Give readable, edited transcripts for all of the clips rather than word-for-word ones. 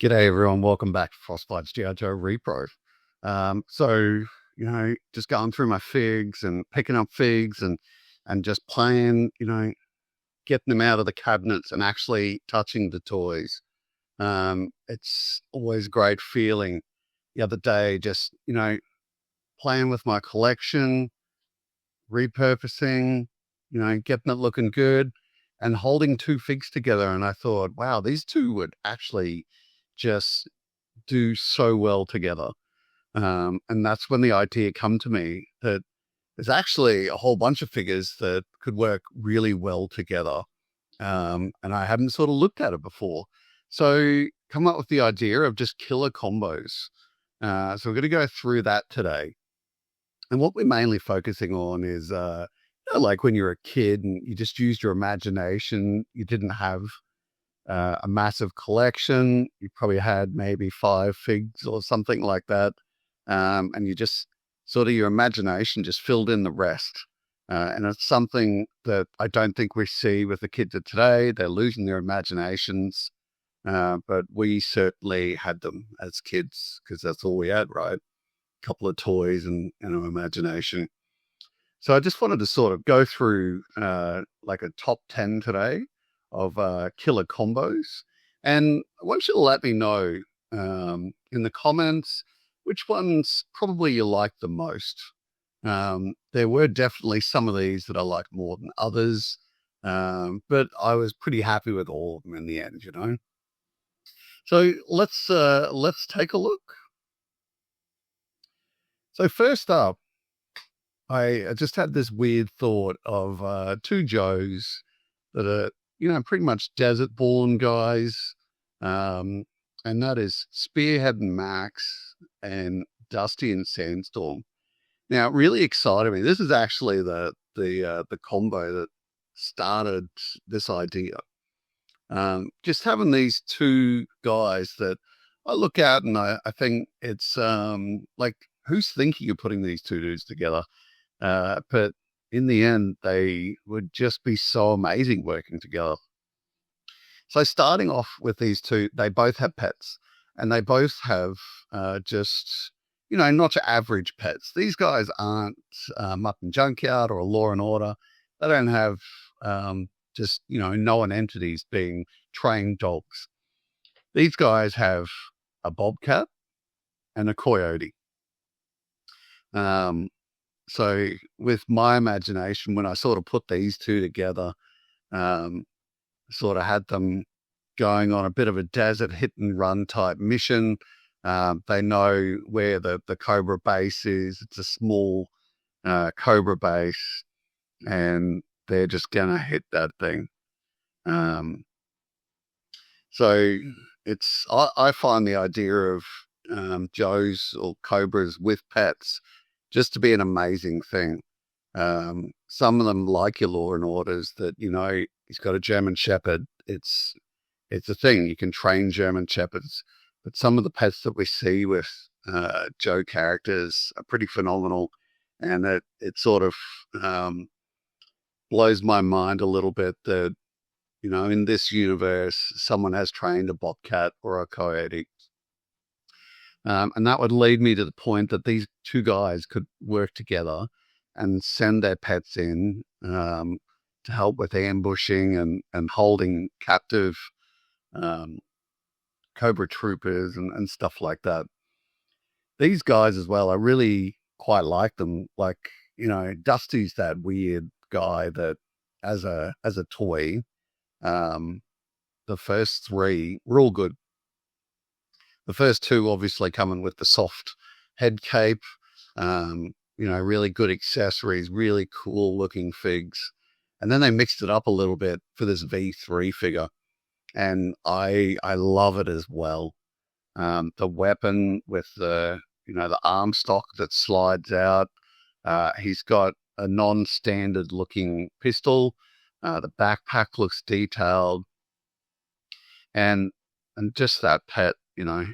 G'day everyone, welcome back to Frostbite's G.I. Joe Repro. Just going through my figs and picking up figs and just playing, getting them out of the cabinets and actually touching the toys. It's always a great feeling. The other day, just, playing with my collection, repurposing, getting it looking good and holding two figs together. And I thought, wow, these two would actually just do so well together. And that's when the idea come to me that there's actually a whole bunch of figures that could work really well together. And I hadn't sort of looked at it before. So come up with the idea of just killer combos. So we're going to go through that today. And what we're mainly focusing on is, like when you're a kid and you just used your imagination, you didn't have a massive collection. You probably had maybe 5 figs or something like that. And you just sort of your imagination just filled in the rest. And it's something that I don't think we see with the kids of today. They're losing their imaginations. But we certainly had them as kids because that's all we had, right? A couple of toys and our imagination. So I just wanted to sort of go through like a top 10 today of killer combos. And I want you to let me know in the comments which ones probably you like the most. There were definitely some of these that I like more than others, but I was pretty happy with all of them in the end. So let's take a look. So first up, I just had this weird thought of 2 Joes that are, pretty much desert-born guys, and that is Spearhead and Max and Dusty and Sandstorm. Now, it really excited me. This is actually the combo that started this idea. Just having these 2 guys that I look at and I think it's like, who's thinking of putting these 2 dudes together? But in the end, they would just be so amazing working together. So starting off with these 2, they both have pets, and they both have just, not your average pets. These guys aren't Mutton Junkyard or Law and Order. They don't have just, known entities being trained dogs. These guys have a bobcat and a coyote. So with my imagination, when I sort of put these 2 together, sort of had them going on a bit of a desert hit and run type mission. They know where the Cobra base is. It's a small Cobra base, and they're just going to hit that thing. So I find the idea of Joes or Cobras with pets just to be an amazing thing. Some of them, like your Law and Orders, that he's got a German Shepherd. It's a thing. You can train German Shepherds, but some of the pets that we see with Joe characters are pretty phenomenal, and it sort of blows my mind a little bit that in this universe someone has trained a bobcat or a coyote. And that would lead me to the point that these 2 guys could work together and send their pets in to help with ambushing and holding captive Cobra troopers and stuff like that. These guys as well, I really quite like them. Like, Dusty's that weird guy that as a toy, the first 3 were all good. The first 2 obviously coming with the soft head cape, really good accessories, really cool looking figs. And then they mixed it up a little bit for this V3 figure. And I love it as well. The weapon with the arm stock that slides out. He's got a non-standard looking pistol. The backpack looks detailed. And just that pet, I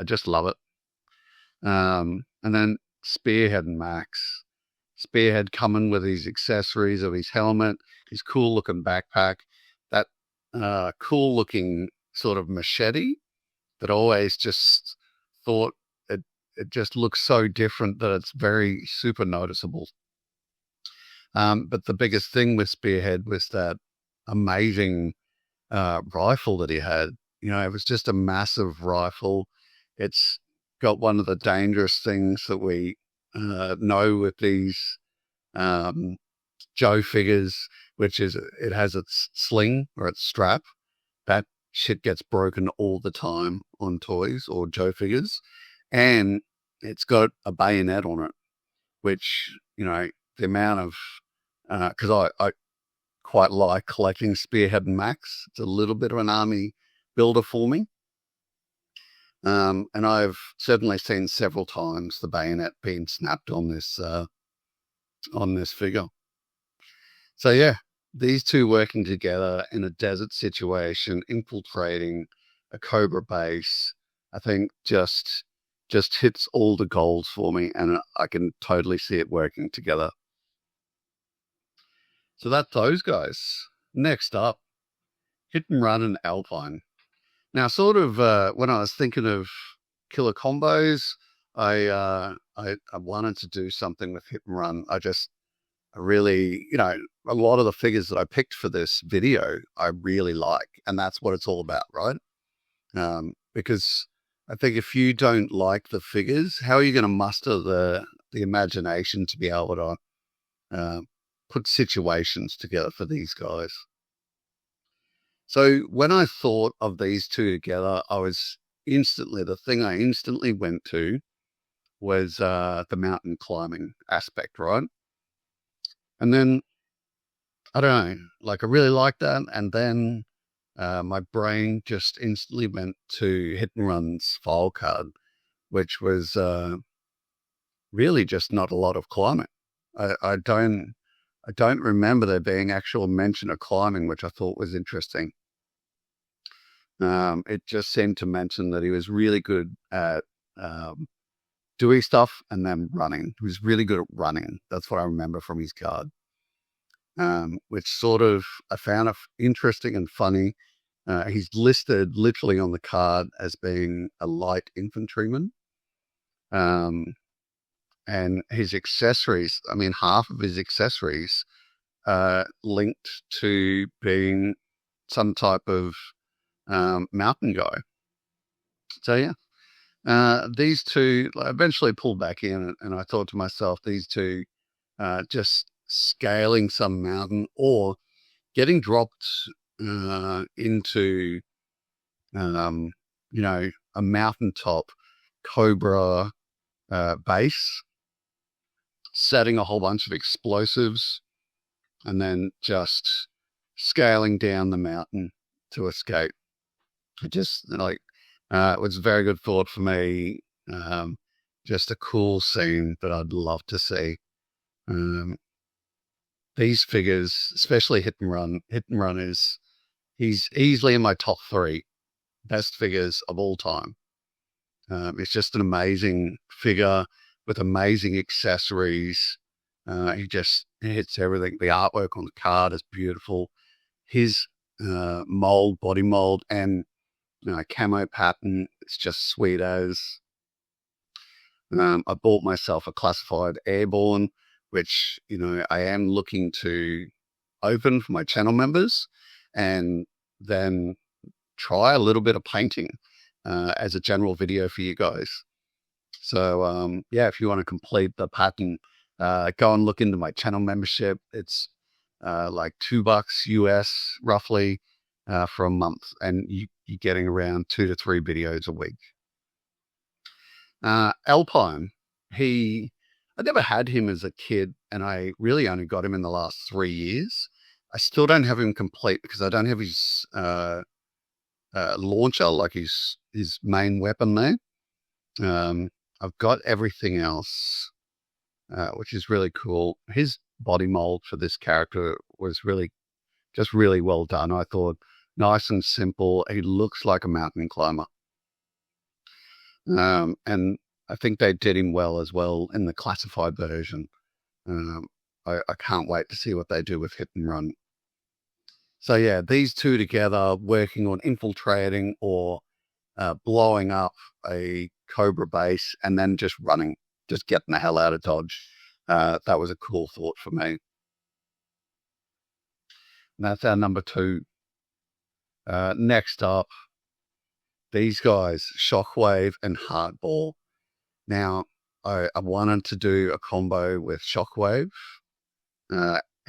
just love it. And then Spearhead and Max. Spearhead coming with his accessories of his helmet, his cool looking backpack, that cool looking sort of machete, that always just thought it just looks so different that it's very super noticeable. But the biggest thing with Spearhead was that amazing rifle that he had. You know, it was just a massive rifle. It's got one of the dangerous things that we know with these um, Joe figures, which is it has its sling or its strap. That shit gets broken all the time on toys or Joe figures. And it's got a bayonet on it, which, you know, the amount of, because I quite like collecting Spearhead and Max. It's a little bit of an army builder for me. And I've certainly seen several times the bayonet being snapped on this figure. So yeah, these two working together in a desert situation, infiltrating a Cobra base, I think just hits all the goals for me, and I can totally see it working together. So that's those guys. Next up, Hit and Run and Alpine. Now, sort of when I was thinking of killer combos, I wanted to do something with Hit and Run. I really, you know, a lot of the figures that I picked for this video, I really like, and that's what it's all about, right? Because I think if you don't like the figures, how are you going to muster the imagination to be able to put situations together for these guys? So when I thought of these two together, the thing I instantly went to was the mountain climbing aspect, right? And then, I don't know, like I really liked that. And then my brain just instantly went to Hit and Run's file card, which was really just not a lot of climbing. I don't remember there being actual mention of climbing, which I thought was interesting. It just seemed to mention that he was really good at doing stuff and then running. He was really good at running. That's what I remember from his card, which sort of I found interesting and funny. He's listed literally on the card as being a light infantryman. And his accessories, I mean, half of his accessories linked to being some type of mountain guy. So yeah, these two I eventually pulled back in, and I thought to myself, these two just scaling some mountain or getting dropped into, you know, a mountaintop Cobra base, setting a whole bunch of explosives, and then just scaling down the mountain to escape. It just like it was a very good thought for me. Just a cool scene that I'd love to see. These figures, especially Hit and Run. He's easily in my top 3 best figures of all time. It's just an amazing figure with amazing accessories. He just hits everything. The artwork on the card is beautiful. His body mold, and camo pattern, it's just sweet as. I bought myself a classified airborne, which, you know, I am looking to open for my channel members and then try a little bit of painting as a general video for you guys. So yeah, if you want to complete the pattern, go and look into my channel membership. It's like $2 US roughly for a month, and you're getting around 2 to 3 videos a week. Alpine, I never had him as a kid, and I really only got him in the last 3 years. I still don't have him complete because I don't have his launcher, like his main weapon there. I've got everything else, which is really cool. His body mold for this character was really well done. I thought nice and simple. He looks like a mountain climber. And I think they did him well as well in the classified version. I can't wait to see what they do with Hit and Run. So yeah, these two together working on infiltrating or blowing up a Cobra base and then just running, just getting the hell out of Dodge. That was a cool thought for me. And that's our number 2. Next up, these guys, Shockwave and Hardball. Now, I wanted to do a combo with Shockwave.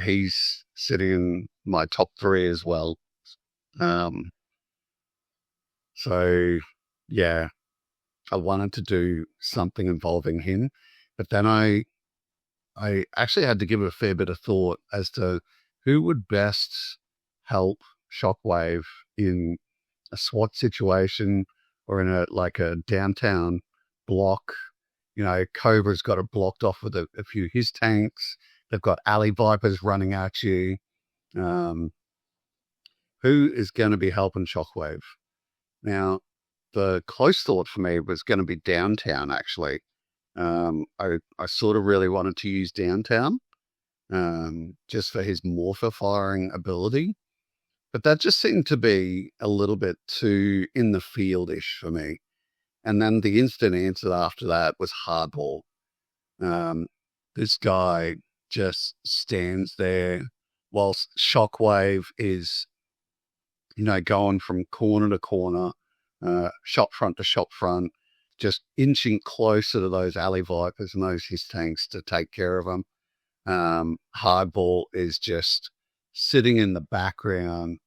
He's sitting in my top 3 as well. So, yeah, I wanted to do something involving him. But then I actually had to give it a fair bit of thought as to who would best help Shockwave in a SWAT situation or in a downtown block. Cobra's got it blocked off with a few of his tanks. They've got alley vipers running at you. Who is going to be helping Shockwave? Now, the close thought for me was going to be downtown, actually. I sort of really wanted to use downtown just for his morpher firing ability. But that just seemed to be a little bit too in the field-ish for me. And then the instant answer after that was Hardball. This guy just stands there whilst Shockwave is, going from corner to corner, shop front to shop front, just inching closer to those alley vipers and those his tanks to take care of them. Hardball is just sitting in the background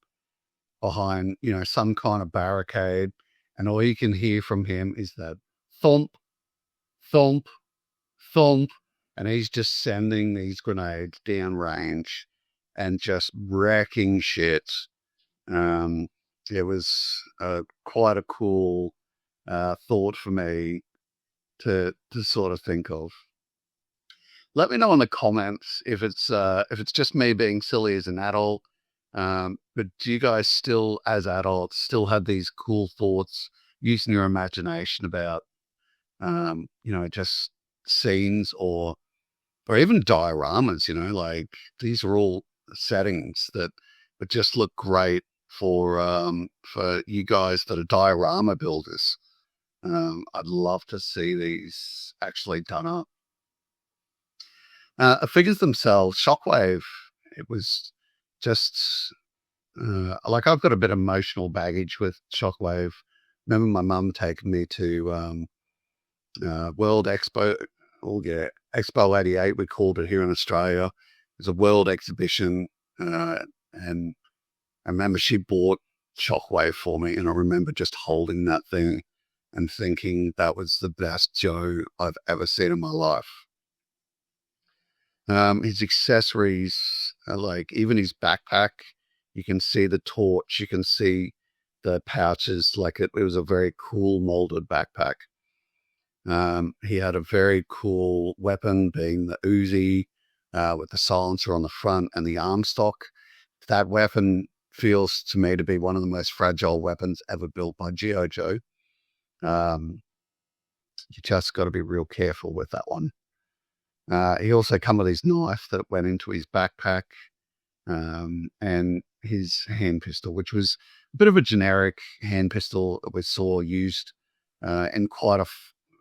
behind, some kind of barricade, and all you can hear from him is that thump, thump, thump, and he's just sending these grenades down range and just wrecking shit. It was quite a cool thought for me to sort of think of. Let me know in the comments if it's just me being silly as an adult. But do you guys still, as adults, still have these cool thoughts using your imagination about, just scenes or even dioramas, like these are all settings that would just look great for you guys that are diorama builders. I'd love to see these actually done up. Figures themselves, Shockwave, it was just like I've got a bit of emotional baggage with Shockwave. Remember my mum taking me to World Expo, Expo 88, we called it here in Australia. It was a world exhibition, and I remember she bought Shockwave for me, and I remember just holding that thing and thinking that was the best Joe I've ever seen in my life. His accessories, like even his backpack, you can see the torch, you can see the pouches, like it was a very cool molded backpack. He had a very cool weapon being the Uzi, with the silencer on the front and the arm stock. That weapon feels to me to be one of the most fragile weapons ever built by G.I. Joe. You just got to be real careful with that one. He also come with his knife that went into his backpack, and his hand pistol, which was a bit of a generic hand pistol that we saw used in quite a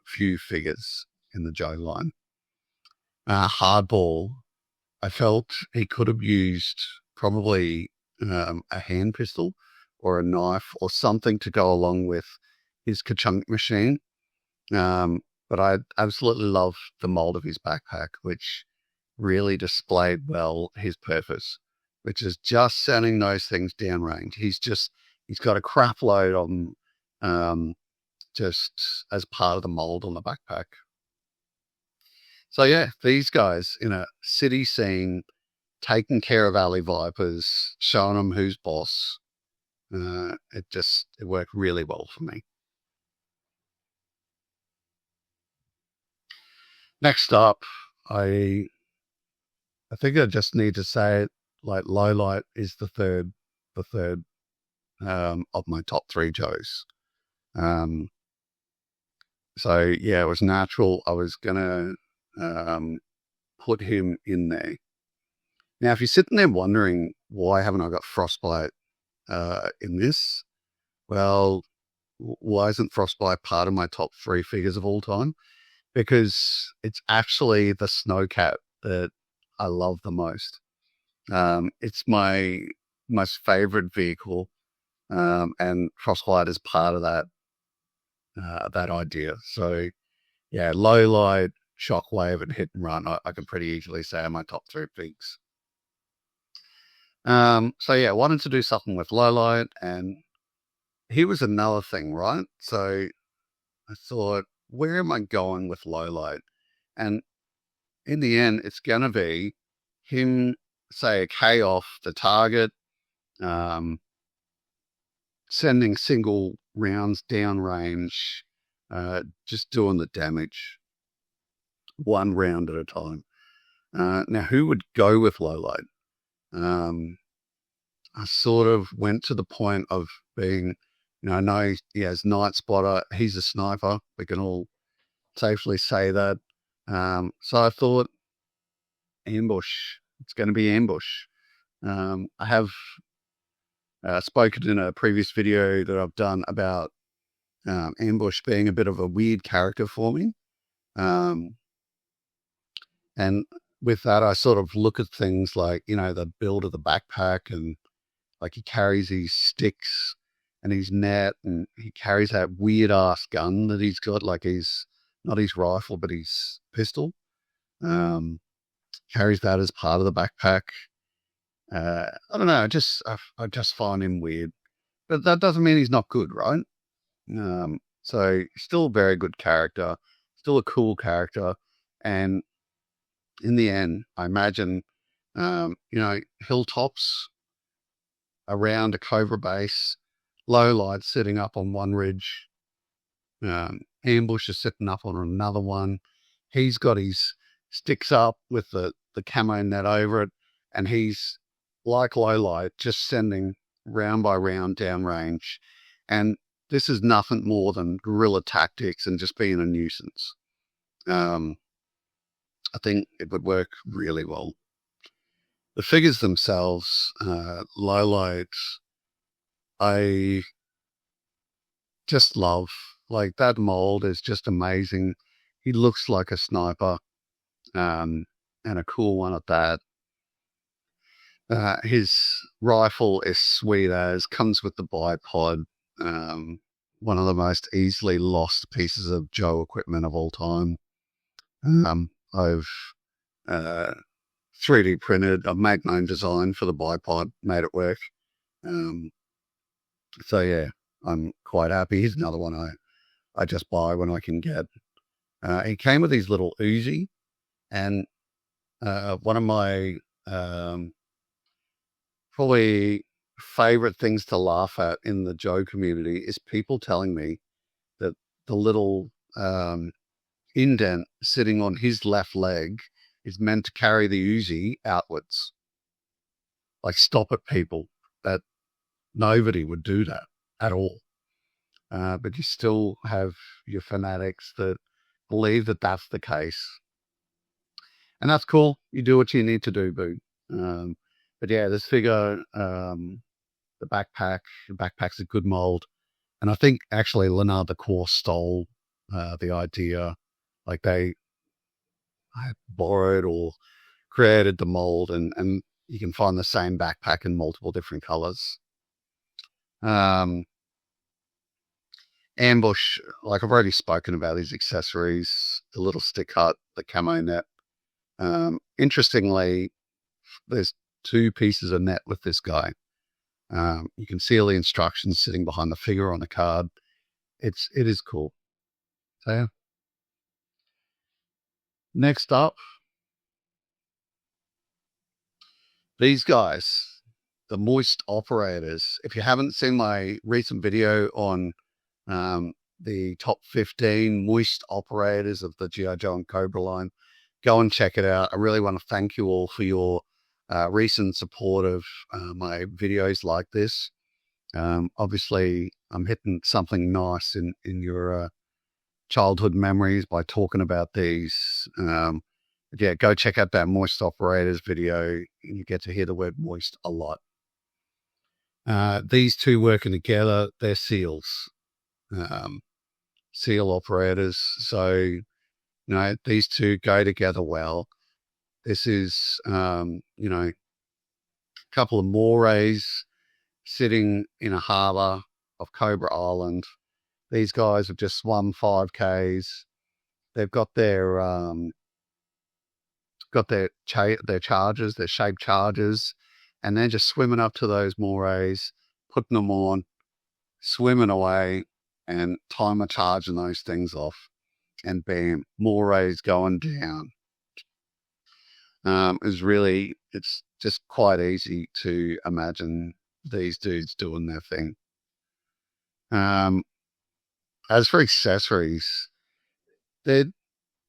few figures in the Joe line. Hardball, I felt he could have used probably a hand pistol or a knife or something to go along with his ka-chunk machine. But I absolutely love the mold of his backpack, which really displayed well his purpose, which is just sending those things downrange. He's got a crap load on just as part of the mold on the backpack. So yeah, these guys in a city scene, taking care of alley vipers, showing them who's boss. It worked really well for me. Next up, I think I just need to say it, like Lowlight is the third of my top 3 Joes. So yeah, it was natural. I was gonna put him in there. Now, if you're sitting there wondering why haven't I got Frostbite in this, well, why isn't Frostbite part of my top 3 figures of all time? Because it's actually the Snowcat that I love the most. It's my most favorite vehicle, and Frostbite is part of that idea. So yeah, low light, shockwave, and hit and run. I can pretty easily say are my top 3 figs. So yeah, wanted to do something with low light, and here was another thing, right? So I thought, where am I going with low light? And in the end, it's gonna be him say a K off the target, um, sending single rounds downrange, just doing the damage one round at a time. Now, who would go with low light? I sort of went to the point of being, I know he has Night Spotter. He's a sniper. We can all safely say that. So I thought, ambush. It's going to be ambush. I have spoken in a previous video that I've done about ambush being a bit of a weird character for me. And with that, I sort of look at things like, the build of the backpack, and like he carries these sticks and his net, and he carries that weird ass gun that he's got, like he's not his rifle, but his pistol. Carries that as part of the backpack. I don't know. I just find him weird, but that doesn't mean he's not good, right? So still a very good character, still a cool character. And in the end, I imagine, hilltops around a Cobra base, low light sitting up on one ridge, ambush is sitting up on another one. He's got his sticks up with the camo net over it, and he's like low light, just sending round by round downrange. And this is nothing more than guerrilla tactics and just being a nuisance. I think it would work really well. The figures themselves, low light, I just love. Like, that mold is just amazing. He looks like a sniper, and a cool one at that. His rifle is sweet as, comes with the bipod, one of the most easily lost pieces of Joe equipment of all time. I've 3D printed a made my own design for the bipod, made it work. So yeah, I'm quite happy. Here's another one I just buy when I can get. He came with his little Uzi, and one of my probably favorite things to laugh at in the Joe community is people telling me that the little indent sitting on his left leg is meant to carry the Uzi outwards. Like, stop it, people. That nobody would do that at all. But you still have your fanatics that believe that that's the case. And that's cool. You do what you need to do, boo. But yeah, this figure, the backpack's a good mold. And I think actually Leonard the Corps stole the idea. Like, they borrowed or created the mold, and you can find the same backpack in multiple different colors. Ambush, like I've already spoken about these accessories, the little stick hut, the camo net. Interestingly, there's 2 pieces of net with this guy. You can see all the instructions sitting behind the figure on the card. It is cool. So yeah. Next up, these guys, the Moist Operators. If you haven't seen my recent video on the top 15 Moist Operators of the G.I. Joe and Cobra line, go and check it out. I really want to thank you all for your recent support of my videos like this. Obviously, I'm hitting something nice in your childhood memories by talking about these. Yeah, go check out that Moist Operators video. You get to hear the word moist a lot. These two working together, they're SEALs. um, SEAL operators. So, these two go together well. This is, a couple of Morays sitting in a harbour of Cobra Island. These guys have just swum 5Ks. They've got their chargers, their shaped chargers, and they're just swimming up to those morays, putting them on, swimming away, and timer charging those things off, and bam, morays going down. It's just quite easy to imagine these dudes doing their thing. As for accessories, they're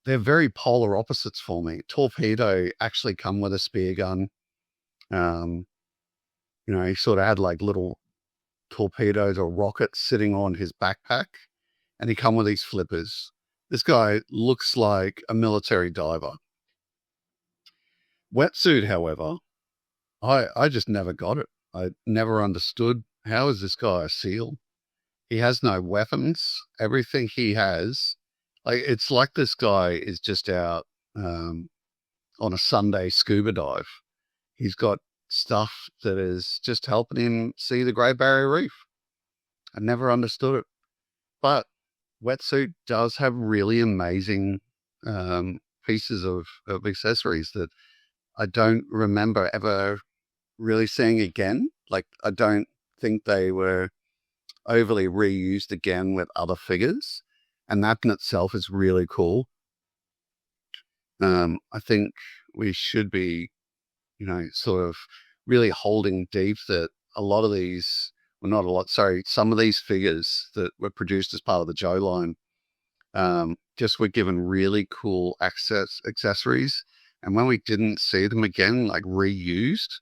very polar opposites for me. Torpedo actually come with a spear gun. He sort of had like little torpedoes or rockets sitting on his backpack, and he come with these flippers. This guy looks like a military diver. Wetsuit, however, I just never got it. I never understood, how is this guy a SEAL? He has no weapons. Everything he has, it's like this guy is just out on a Sunday scuba dive. He's got stuff that is just helping him see the Great Barrier Reef. I never understood it. But Wetsuit does have really amazing pieces of accessories that I don't remember ever really seeing again. Like, I don't think they were overly reused again with other figures. And that in itself is really cool. I think we should be, sort of really holding deep that a lot of these, well, not a lot, sorry, some of these figures that were produced as part of the Joe line, just were given really cool accessories. And when we didn't see them again, like reused,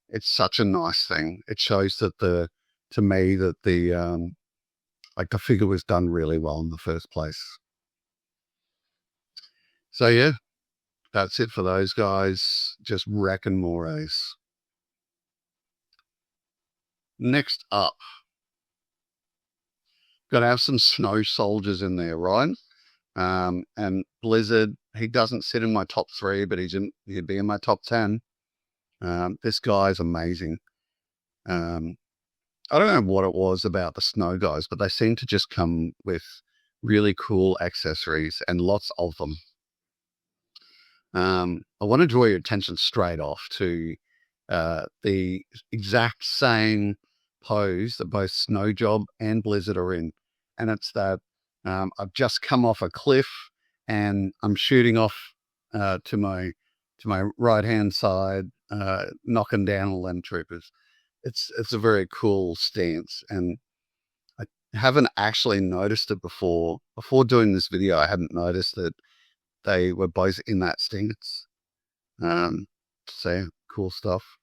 it's such a nice thing. It shows that the figure was done really well in the first place. So yeah, that's it for those guys. Just wrecking morays. Next up, got to have some snow soldiers in there, right? And Blizzard, he doesn't sit in my top 3, but he'd be in my top 10. This guy's amazing. I don't know what it was about the snow guys, but they seem to just come with really cool accessories and lots of them. I want to draw your attention straight off to the exact same pose that both Snowjob and Blizzard are in. And it's that I've just come off a cliff and I'm shooting off to my right-hand side, knocking down land troopers. It's a very cool stance, and I haven't actually noticed it before. Before doing this video, I hadn't noticed that they were both in that stance. So cool stuff.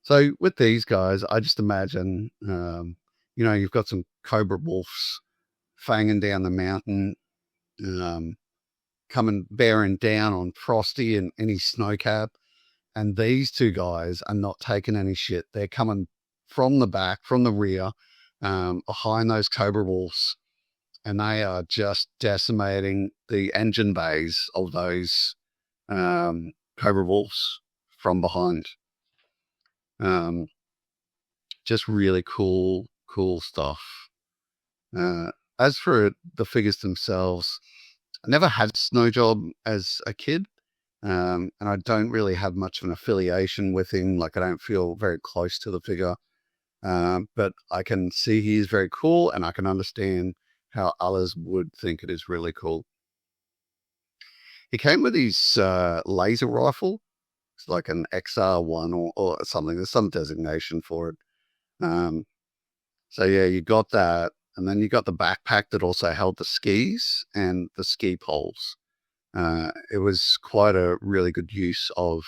So with these guys, I just imagine, you've got some cobra wolves fanging down the mountain, coming bearing down on Frosty and any snowcap. And these two guys are not taking any shit. They're coming from the back, from the rear, behind those cobra wolves. And they are just decimating the engine bays of those cobra wolves from behind. Just really cool stuff. As for the figures themselves, I never had Snowjob as a kid. And I don't really have much of an affiliation with him. Like, I don't feel very close to the figure. But I can see he is very cool, and I can understand how others would think it is really cool. He came with his laser rifle. It's like an XR1 or something. There's some designation for it. So yeah, you got that. And then you got the backpack that also held the skis and the ski poles. It was quite a really good use of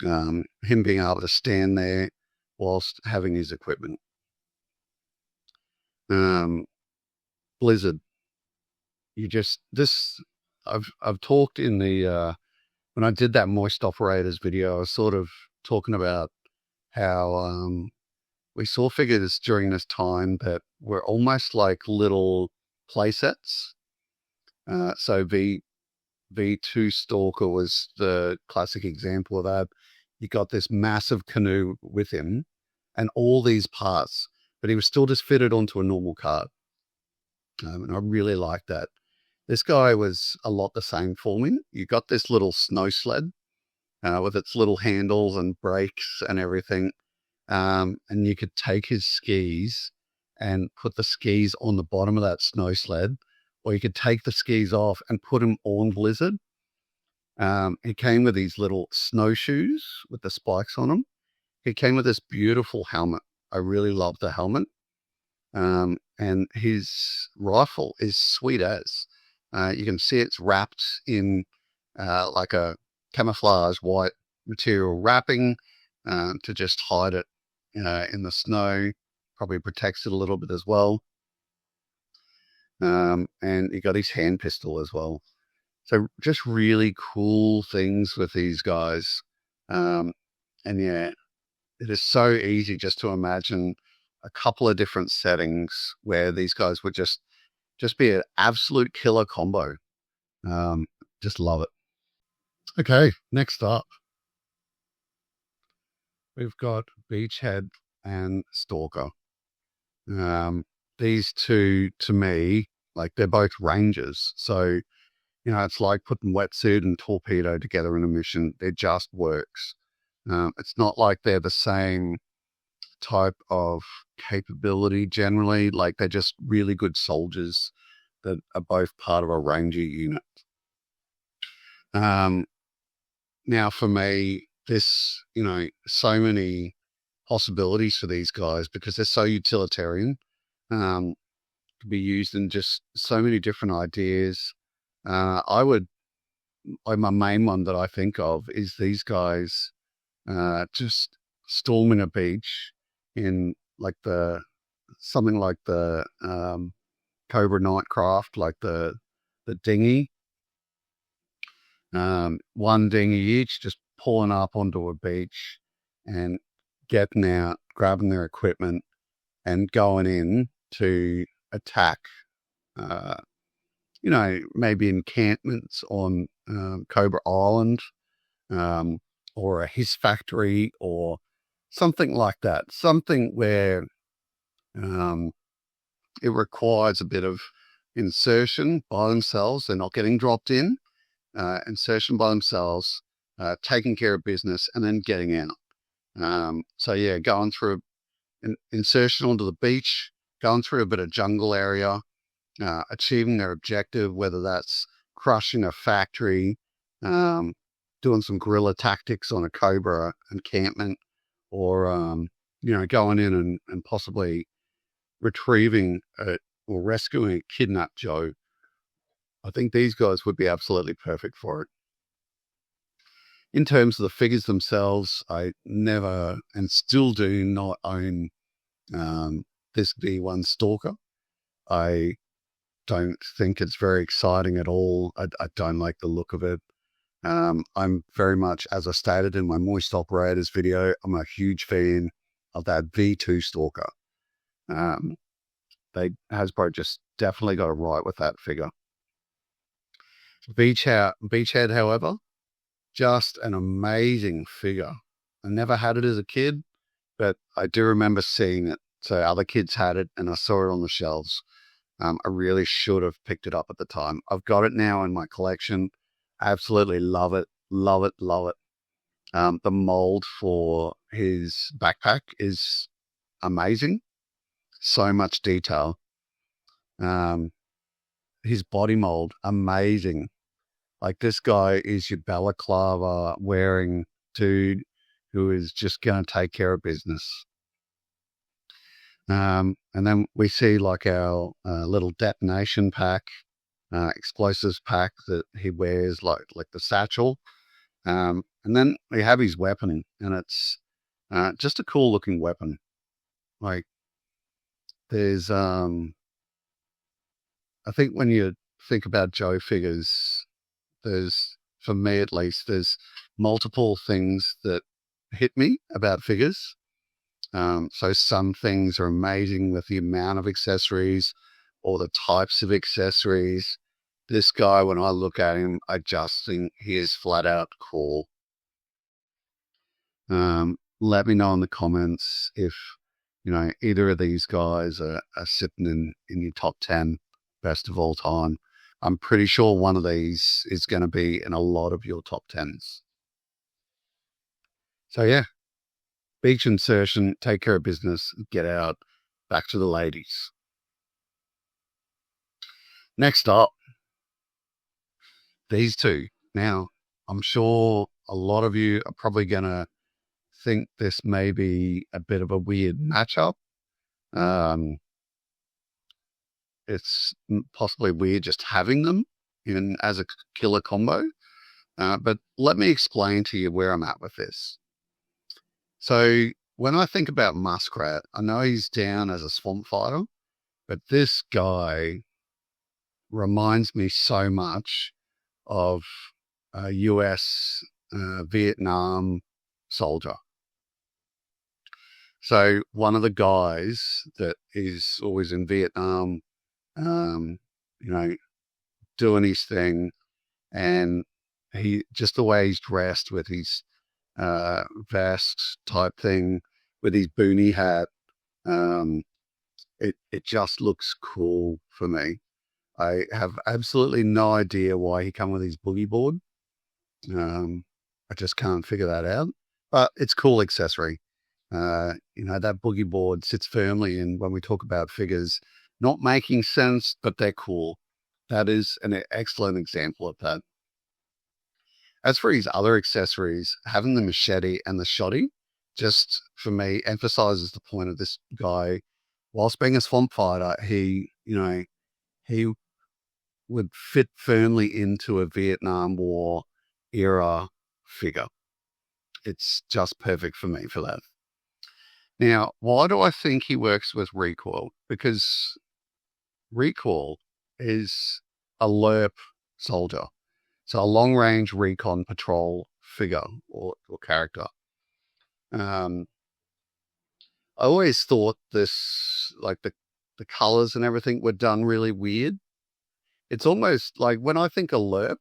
him being able to stand there whilst having his equipment. Blizzard, I've talked in the when I did that Moist Operators video, I was sort of talking about how we saw figures during this time that were almost like little play sets. So V2 Stalker was the classic example of that. You got this massive canoe with him and all these parts, but he was still just fitted onto a normal cart. And I really liked that. This guy was a lot the same for me. You got this little snow sled with its little handles and brakes and everything. And you could take his skis and put the skis on the bottom of that snow sled, or you could take the skis off and put him on Blizzard. He came with these little snowshoes with the spikes on them. He came with this beautiful helmet. I really love the helmet. And his rifle is sweet as. You can see it's wrapped in like a camouflage white material wrapping to just hide it in the snow. Probably protects it a little bit as well. And he got his hand pistol as well. So just really cool things with these guys. And yeah, it is so easy just to imagine a couple of different settings where these guys would just be an absolute killer combo. Just love it. Okay, next up, we've got Beachhead and Stalker. These two, to me, like they're both rangers. So, you know, it's like putting wetsuit and torpedo together in a mission. It just works. It's not like they're the same type of capability generally. Like they're just really good soldiers that are both part of a ranger unit. Now for me, this, you know, so many possibilities for these guys because they're so utilitarian. To be used in just so many different ideas. My main one that I think of is these guys just storming a beach in like something like the Cobra Nightcraft, like the dinghy. One dinghy each, just pulling up onto a beach and getting out, grabbing their equipment and going in to attack, you know, maybe encampments on Cobra Island, or a his factory or something like that. Something where it requires a bit of insertion by themselves. They're not getting dropped in. Insertion by themselves, taking care of business, and then getting out. So yeah, going through an insertion onto the beach, going through a bit of jungle area, achieving their objective, whether that's crushing a factory, doing some guerrilla tactics on a Cobra encampment, or you know, going in and possibly retrieving or rescuing a kidnapped Joe. I think these guys would be absolutely perfect for it. In terms of the figures themselves, I never and still do not own this V1 Stalker. I don't think it's very exciting at all. I don't like the look of it. I'm very much, as I stated in my Moist Operators video, I'm a huge fan of that V2 Stalker. Hasbro just definitely got it right with that figure. Beachhead, however, just an amazing figure. I never had it as a kid, but I do remember seeing it. So other kids had it, and I saw it on the shelves. I really should have picked it up at the time. I've got it now in my collection. Absolutely love it. Love it. Love it. The mold for his backpack is amazing. So much detail. His body mold, amazing. Like, this guy is your balaclava wearing dude who is just going to take care of business. And then we see like our little detonation pack, explosives pack that he wears, like the satchel. And then we have his weapon, and it's just a cool looking weapon. Like, there's, I think when you think about Joe figures, for me at least, there's multiple things that hit me about figures. So some things are amazing with the amount of accessories or the types of accessories. This guy, when I look at him, I just think he is flat out cool. Let me know in the comments if, either of these guys are sitting in your top 10 best of all time. I'm pretty sure one of these is going to be in a lot of your top 10s. So yeah, beach insertion, take care of business, get out, back to the ladies. Next up, these two. Now, I'm sure a lot of you are probably going to think this may be a bit of a weird matchup. It's possibly weird just having them in as a killer combo. But let me explain to you where I'm at with this. So when I think about Muskrat, I know he's down as a swamp fighter, but this guy reminds me so much of a US Vietnam soldier. So one of the guys that is always in Vietnam, um, doing his thing, and he just the way he's dressed with his vest type thing, with his boonie hat, it just looks cool for me. I have absolutely no idea why he come with his boogie board. I just can't figure that out, but it's cool accessory. That boogie board sits firmly in when we talk about figures not making sense, but they're cool. That is an excellent example of that. As for his other accessories, having the machete and the shotty, just for me, emphasizes the point of this guy. Whilst being a swamp fighter, he would fit firmly into a Vietnam War era figure. It's just perfect for me for that. Now, why do I think he works with recoil? Because recoil is a LERP soldier. So a long-range recon patrol figure or character. I always thought this, like the colors and everything were done really weird. It's almost like when I think of LERP,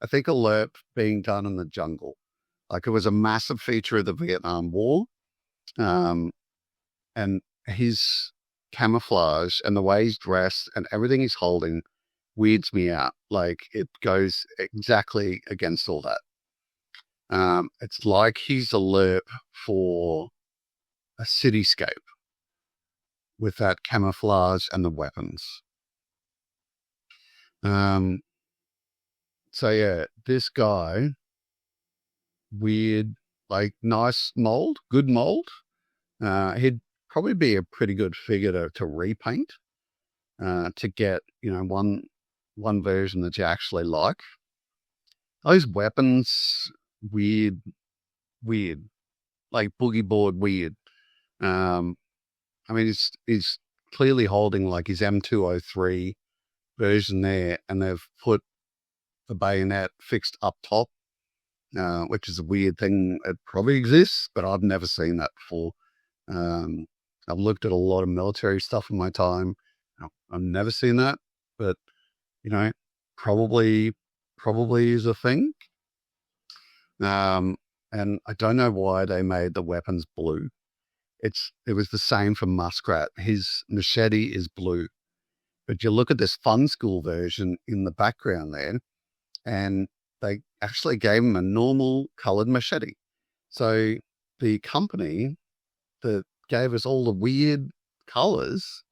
I think of LERP being done in the jungle. Like it was a massive feature of the Vietnam War. And his camouflage and the way he's dressed and everything he's holding weirds me out. Like it goes exactly against all that. It's like he's a LERP for a cityscape with that camouflage and the weapons. So yeah, this guy, weird, like nice mold, good mold. He'd probably be a pretty good figure to repaint, to get, one version that you actually like. Those weapons, weird, like boogie board weird. He's clearly holding like his M203 version there, and they've put the bayonet fixed up top, which is a weird thing. It probably exists, but I've never seen that before. I've looked at a lot of military stuff in my time. I've never seen that, but probably is a thing. And I don't know why they made the weapons blue. It was the same for Muskrat. His machete is blue, but you look at this Fun School version in the background there, and they actually gave him a normal colored machete. So the company that gave us all the weird colors,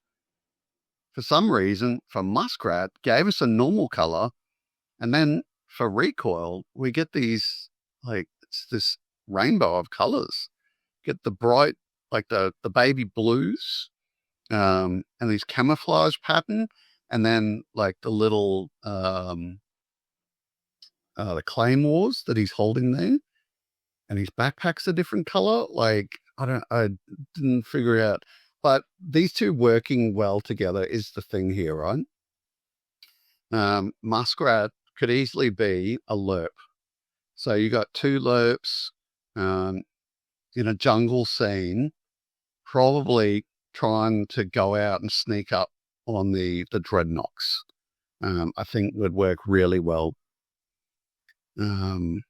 for some reason, for Muskrat, gave us a normal color. And then for recoil, we get these, like, it's this rainbow of colors. Get the bright, like the baby blues, and these camouflage pattern, and then like the little, the claymores that he's holding there. And his backpack's a different color. Like, I didn't figure it out. But these two working well together is the thing here, right? Muskrat could easily be a LERP. So you got two LERPs in a jungle scene, probably trying to go out and sneak up on the dreadnoks. I think would work really well. Let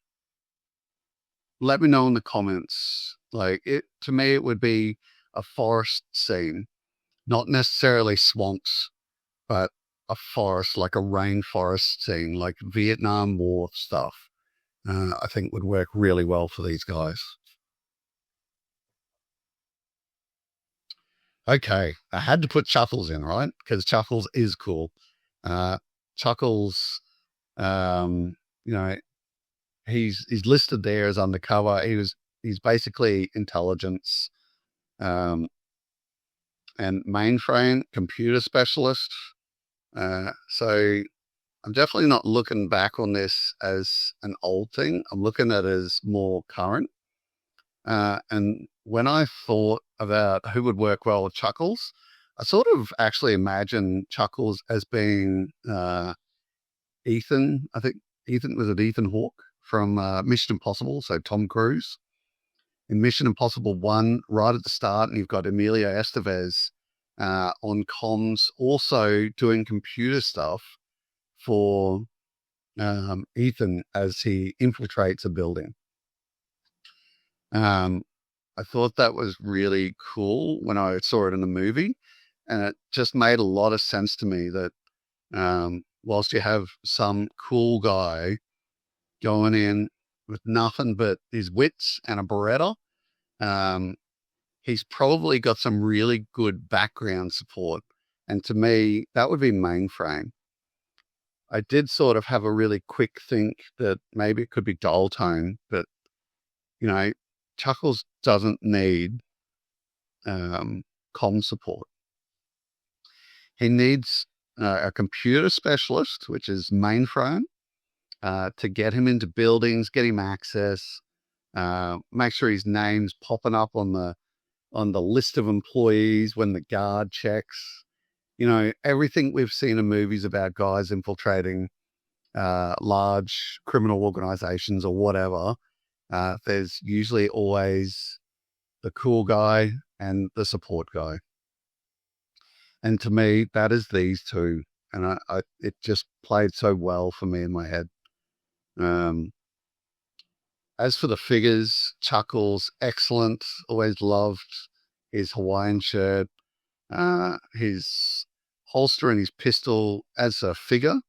me know in the comments. Like it to me, it would be a forest scene, not necessarily swamps, but a forest, like a rainforest scene, like Vietnam War stuff. I think would work really well for these guys. Okay, I had to put Chuckles in, right? Because Chuckles is cool. Uh, Chuckles, um, you know, he's listed there as undercover. He's basically intelligence, um, and mainframe computer specialist. So I'm definitely not looking back on this as an old thing. I'm looking at it as more current. And when I thought about who would work well with Chuckles, I sort of actually imagined Chuckles as being Ethan. I think Ethan was it Ethan Hawke from Mission Impossible, so Tom Cruise. In Mission Impossible 1, right at the start, and you've got Emilio Estevez on comms, also doing computer stuff for Ethan as he infiltrates a building. I thought that was really cool when I saw it in the movie, and it just made a lot of sense to me that whilst you have some cool guy going in with nothing but his wits and a Beretta, he's probably got some really good background support. And to me, that would be mainframe. I did sort of have a really quick think that maybe it could be dual tone, but Chuckles doesn't need comm support. He needs a computer specialist, which is mainframe, to get him into buildings, get him access, make sure his name's popping up on the list of employees when the guard checks. Everything we've seen in movies about guys infiltrating large criminal organizations or whatever, there's usually always the cool guy and the support guy. And to me, that is these two. And it just played so well for me in my head. As for the figures, Chuckles, excellent. Always loved his Hawaiian shirt. His holster and his pistol as a figure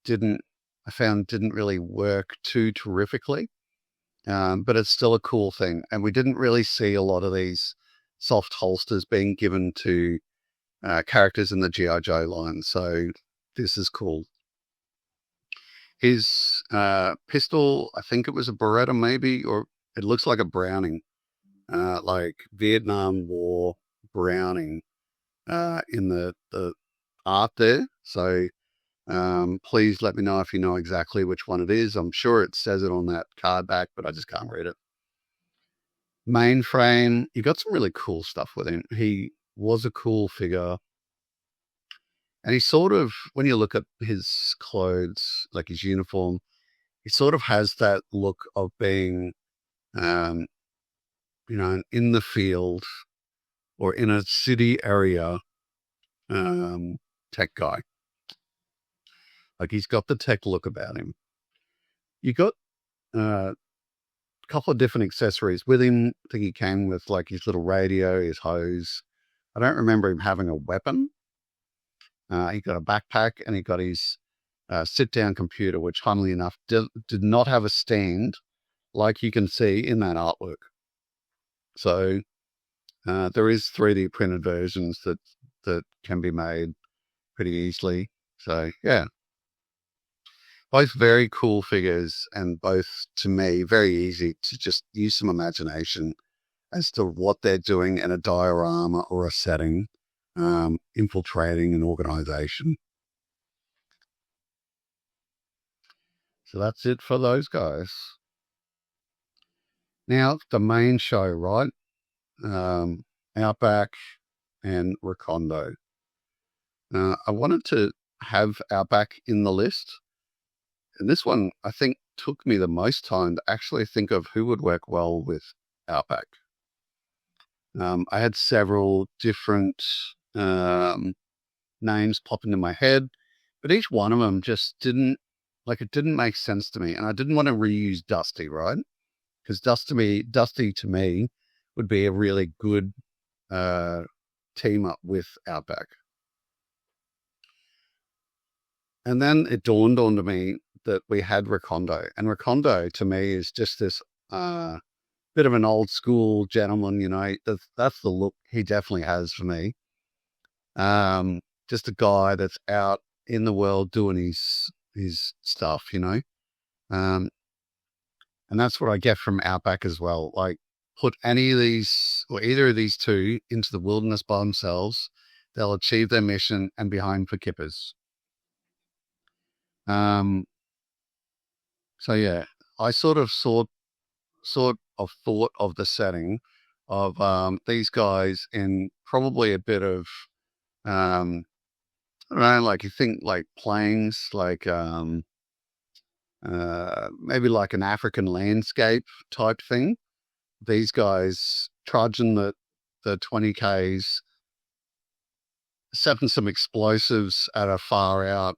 didn't really work too terrifically. But it's still a cool thing. And we didn't really see a lot of these soft holsters being given to characters in the G.I. Joe line. So this is cool. His pistol, I think it was a Beretta maybe, or it looks like a Browning, like Vietnam War Browning in the art there. So please let me know if you know exactly which one it is. I'm sure it says it on that card back, but I just can't read it. Mainframe, you got some really cool stuff with him. He was a cool figure. And he sort of, when you look at his clothes, like his uniform, he sort of has that look of being, in the field or in a city area tech guy. Like he's got the tech look about him. You got a couple of different accessories with him. I think he came with like his little radio, his hose. I don't remember him having a weapon. He got a backpack and he got his sit-down computer, which funnily enough did not have a stand like you can see in that artwork. So there is 3D printed versions that can be made pretty easily. So yeah, both very cool figures and both, to me, very easy to just use some imagination as to what they're doing in a diorama or a setting, infiltrating an organization. So that's it for those guys. Now, the main show, right? Outback and Recondo. I wanted to have Outback in the list. And this one, I think, took me the most time to actually think of who would work well with Outback. I had several different names pop into my head, but each one of them just it didn't make sense to me. And I didn't want to reuse Dusty, right? Because Dusty to me would be a really good team up with Outback. And then it dawned on me that we had Recondo. And Recondo to me is just this bit of an old school gentleman, you know. That's the look he definitely has for me. Just a guy that's out in the world doing his stuff, you know. And that's what I get from Outback as well. Like, put any of these or either of these two into the wilderness by themselves, they'll achieve their mission and be home for kippers. So yeah, I sort of thought of the setting of these guys in probably a bit of I don't know, like you think like plains, like maybe like an African landscape type thing. These guys trudging the 20Ks, setting some explosives at a far out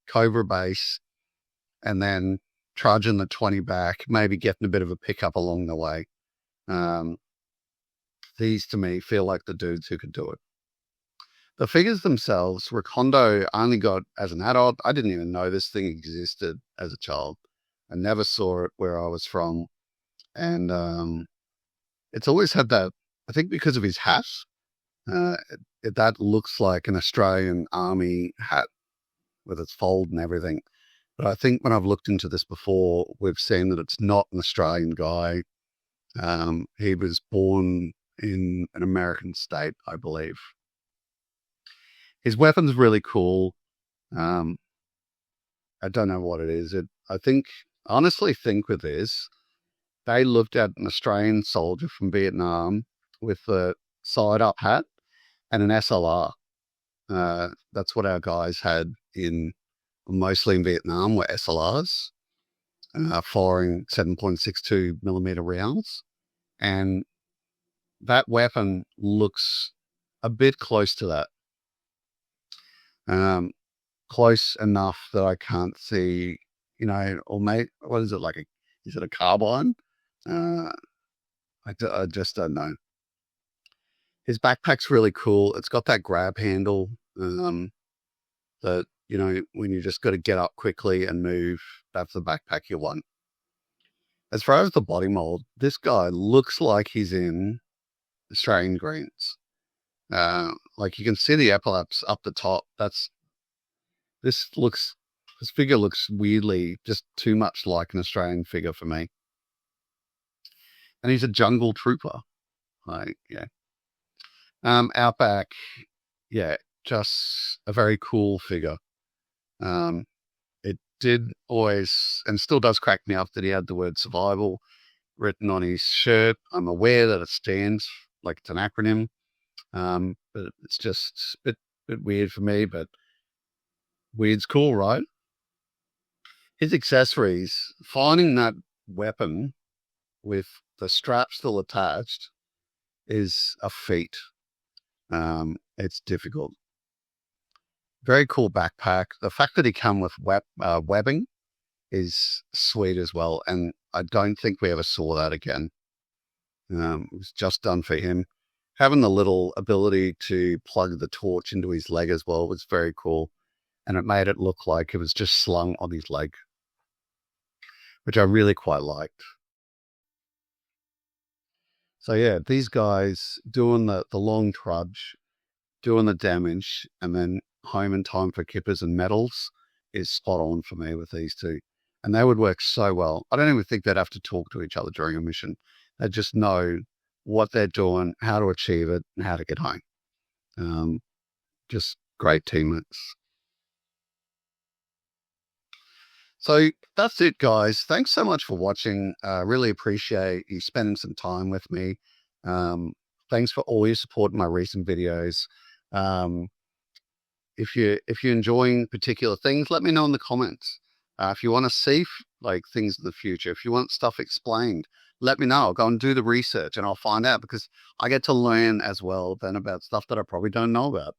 Cobra base, and then trudging the 20 back, maybe getting a bit of a pickup along the way. These to me feel like the dudes who could do it. The figures themselves, Recondo only got as an adult. I didn't even know this thing existed as a child. I never saw it where I was from. And it's always had that, I think because of his hat, that looks like an Australian Army hat with its fold and everything. But I think when I've looked into this before, we've seen that it's not an Australian guy. He was born in an American state, I believe. His weapon's really cool. I don't know what it is. I honestly think with this, they looked at an Australian soldier from Vietnam with a side-up hat and an SLR. That's what our guys had mostly in Vietnam, were SLRs, firing 7.62 millimeter rounds. And that weapon looks a bit close to that. Close enough that I can't see, you know, or what is it, is it a carbine? I just don't know. His backpack's really cool. It's got that grab handle that, you know, when you just got to get up quickly and move, that's the backpack you want. As far as the body mold, this guy looks like he's in Australian greens. Like you can see the epaulets up the top. This figure looks weirdly just too much like an Australian figure for me. And he's a jungle trooper. Like, yeah. Outback, yeah, just a very cool figure. It did always, and still does crack me up that he had the word survival written on his shirt. I'm aware that it stands like it's an acronym, but it's just a bit weird for me, but weird's cool, right? His accessories, finding that weapon with the strap still attached is a feat. It's difficult. Very cool backpack. The fact that he come with webbing is sweet as well, and I don't think we ever saw that again. It was just done for him. Having the little ability to plug the torch into his leg as well was very cool, and it made it look like it was just slung on his leg, which I really quite liked. So yeah, these guys doing the long trudge, doing the damage, and then home in time for kippers and medals is spot on for me with these two. And they would work so well. I don't even think they'd have to talk to each other during a mission. They just know what they're doing, how to achieve it, and how to get home. Just great teammates. So that's it, guys. Thanks so much for watching. Really appreciate you spending some time with me. Thanks for all your support in my recent videos. If you're enjoying particular things, let me know in the comments. If you want to see like things in the future, if you want stuff explained, let me know. I'll go and do the research and I'll find out, because I get to learn as well then about stuff that I probably don't know about.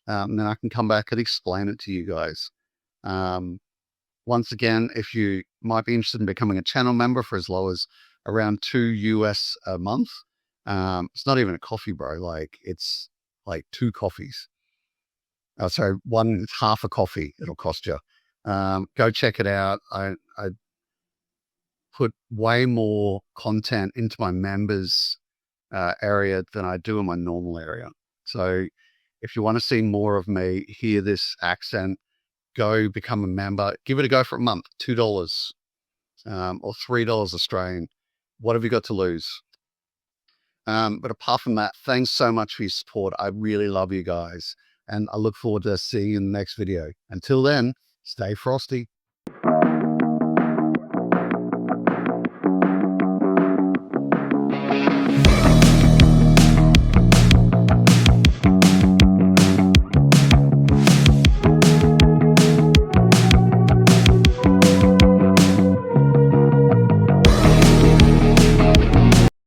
And then I can come back and explain it to you guys. Um, Once again, if you might be interested in becoming a channel member for as low as around $2 a month, it's not even a coffee, bro. Like, it's like 2 coffees. Oh, sorry, one, it's half a coffee it'll cost you. Go check it out. I put way more content into my members area than I do in my normal area. So if you want to see more of me, hear this accent, go become a member. Give it a go for a month, $2 or $3 Australian. What have you got to lose? But apart from that, thanks so much for your support. I really love you guys. And I look forward to seeing you in the next video. Until then, stay frosty.